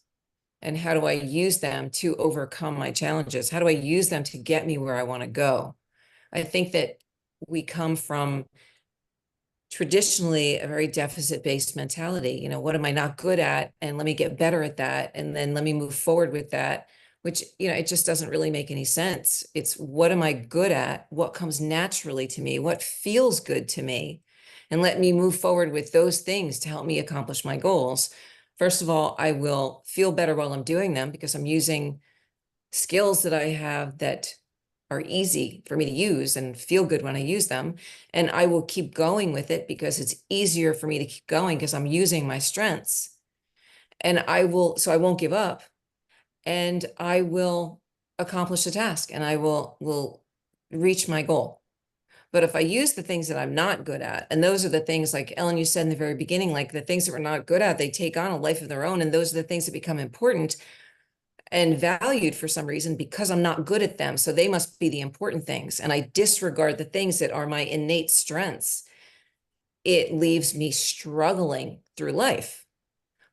And how do I use them to overcome my challenges? How do I use them to get me where I want to go? I think that we come from traditionally a very deficit-based mentality. What am I not good at? And let me get better at that. And then let me move forward with that, which, it just doesn't really make any sense. It's, what am I good at? What comes naturally to me? What feels good to me? And let me move forward with those things to help me accomplish my goals. First of all, I will feel better while I'm doing them because I'm using skills that I have that are easy for me to use and feel good when I use them. And I will keep going with it because it's easier for me to keep going because I'm using my strengths. And so I won't give up, and I will accomplish the task, and I will reach my goal. But if I use the things that I'm not good at, and those are the things, like Ellen, you said in the very beginning, like the things that we're not good at, they take on a life of their own. And those are the things that become important and valued for some reason because I'm not good at them. So they must be the important things. And I disregard the things that are my innate strengths. It leaves me struggling through life.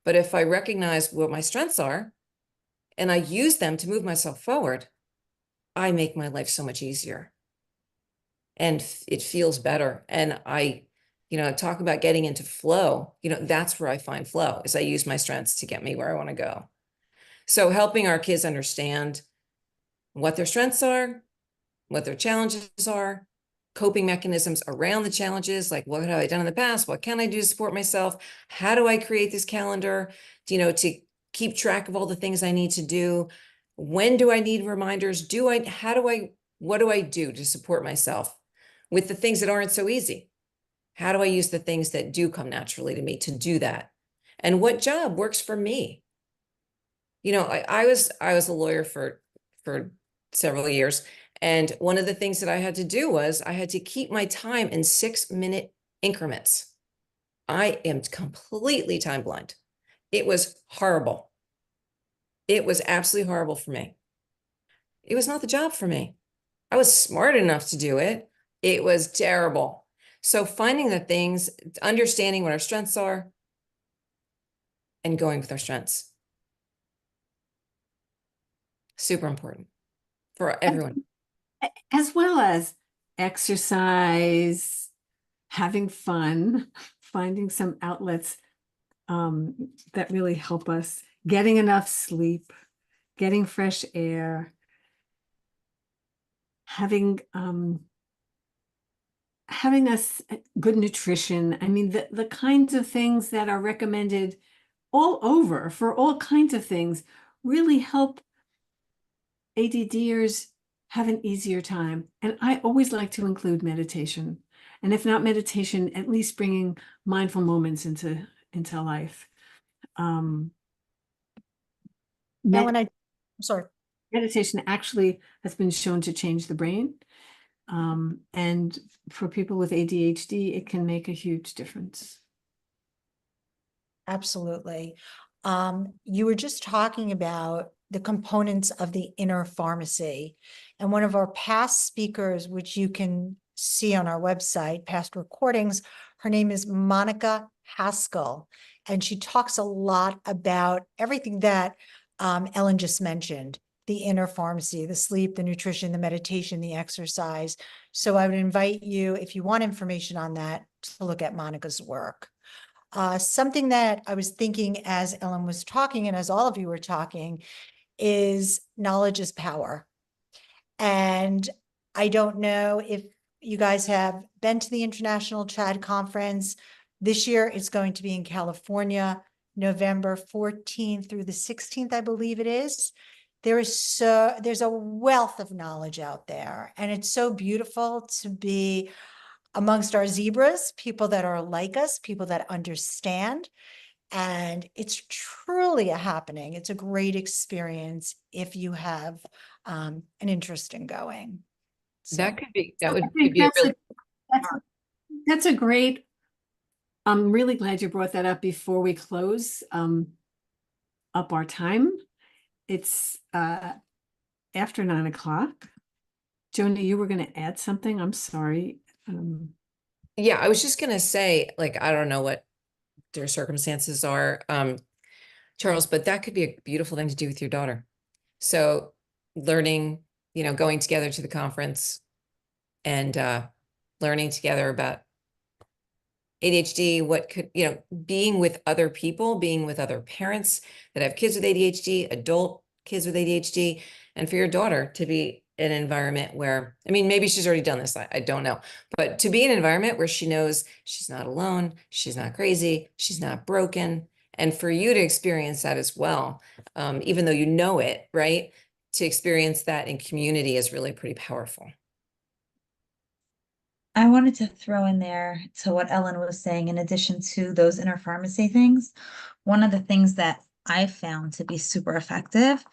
But if I recognize what my strengths are and I use them to move myself forward, I make my life so much easier. And it feels better. And I talk about getting into flow. That's where I find flow, is I use my strengths to get me where I want to go. So helping our kids understand what their strengths are, what their challenges are, coping mechanisms around the challenges, like what have I done in the past? What can I do to support myself? How do I create this calendar, to keep track of all the things I need to do? When do I need reminders? What do I do to support myself with the things that aren't so easy? How do I use the things that do come naturally to me to do that? And what job works for me? I was a lawyer for several years. And one of the things that I had to do was I had to keep my time in 6-minute increments. I am completely time blind. It was horrible. It was absolutely horrible for me. It was not the job for me. I was smart enough to do it. It was terrible. So finding the things, understanding what our strengths are, and going with our strengths. Super important for everyone. As well as exercise, having fun, finding some outlets that really help us, getting enough sleep, getting fresh air, having us good nutrition. I mean, the kinds of things that are recommended all over for all kinds of things really help ADDers have an easier time. And I always like to include meditation. And if not meditation, at least bringing mindful moments into life. Ellen, I'm sorry. Meditation actually has been shown to change the brain. And for people with ADHD, it can make a huge difference. Absolutely. You were just talking about the components of the inner pharmacy. And one of our past speakers, which you can see on our website, past recordings, her name is Monica Haskell. And she talks a lot about everything that Ellen just mentioned, the inner pharmacy, the sleep, the nutrition, the meditation, the exercise. So I would invite you, if you want information on that, to look at Monica's work. Something that I was thinking as Ellen was talking and as all of you were talking is knowledge is power. And I don't know if you guys have been to the International CHADD Conference. This year it's going to be in California, November 14th through the 16th, I believe it is. There's a wealth of knowledge out there, and it's so beautiful to be amongst our zebras, people that are like us, people that understand. And it's truly a happening. It's a great experience if you have an interest in going. That So, could be, that So I would think be a really, that's a great, I'm really glad you brought that up before we close up our time. It's after 9 o'clock. Joni, you were going to add something. I'm sorry. yeah, I was just gonna say, like, I don't know what their circumstances are, Charles, but that could be a beautiful thing to do with your daughter. So learning, going together to the conference and learning together about ADHD, what could, being with other people, being with other parents that have kids with ADHD, adult kids with ADHD, and for your daughter to be in an environment where, I mean, maybe she's already done this, I don't know, but to be in an environment where she knows she's not alone, she's not crazy, she's not broken, and for you to experience that as well, even though you know it, right? To experience that in community is really pretty powerful. I wanted to throw in there to what Ellen was saying, in addition to those inner pharmacy things, one of the things that I found to be super effective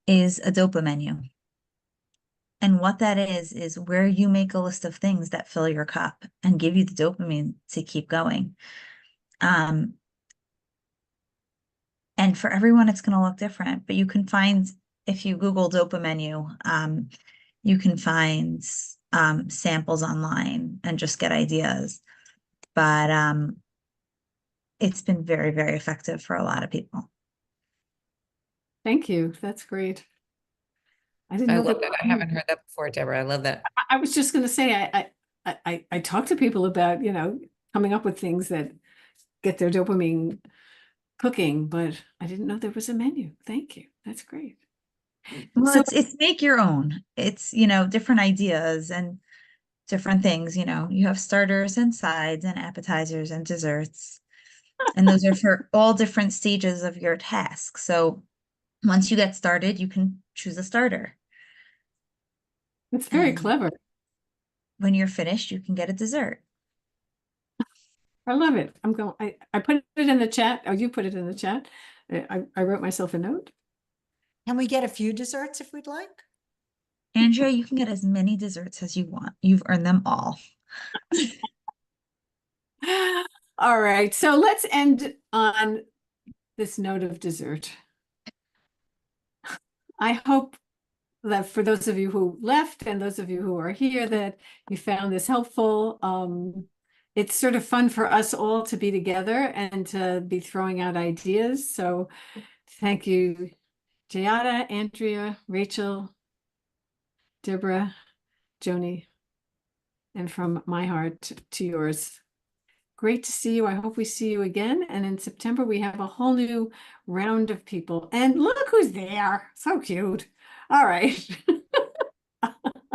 is a dopa menu. And what that is where you make a list of things that fill your cup and give you the dopamine to keep going. And for everyone, it's going to look different, but you can find, if you Google dopa menu, you can find samples online and just get ideas. But it's been very, very effective for a lot of people. Thank you. That's great. I didn't I know love that. that. I haven't heard that before, Deborah. I love that. I was just going to say, I talk to people about, coming up with things that get their dopamine cooking, but I didn't know there was a menu. Thank you. That's great. Well, So it's make your own. It's, different ideas and different things, you have starters and sides and appetizers and desserts. And those are for all different stages of your task. So once you get started, you can choose a starter. it's very And clever. when you're finished, you can get a dessert. I love it. I put it in the chat. Oh, you put it in the chat. I wrote myself a note. can we get a few desserts if we'd like? Andrea, you can get as many desserts as you want. You've earned them all. All right. So let's end on this note of dessert. I hope that for those of you who left and those of you who are here, that you found this helpful. It's sort of fun for us all to be together and to be throwing out ideas. So thank you, Jayada, Andrea, Rachel, Deborah, Joni, and from my heart to yours. Great to see you. I hope we see you again. And in September, we have a whole new round of people. And look who's there. So cute. All right.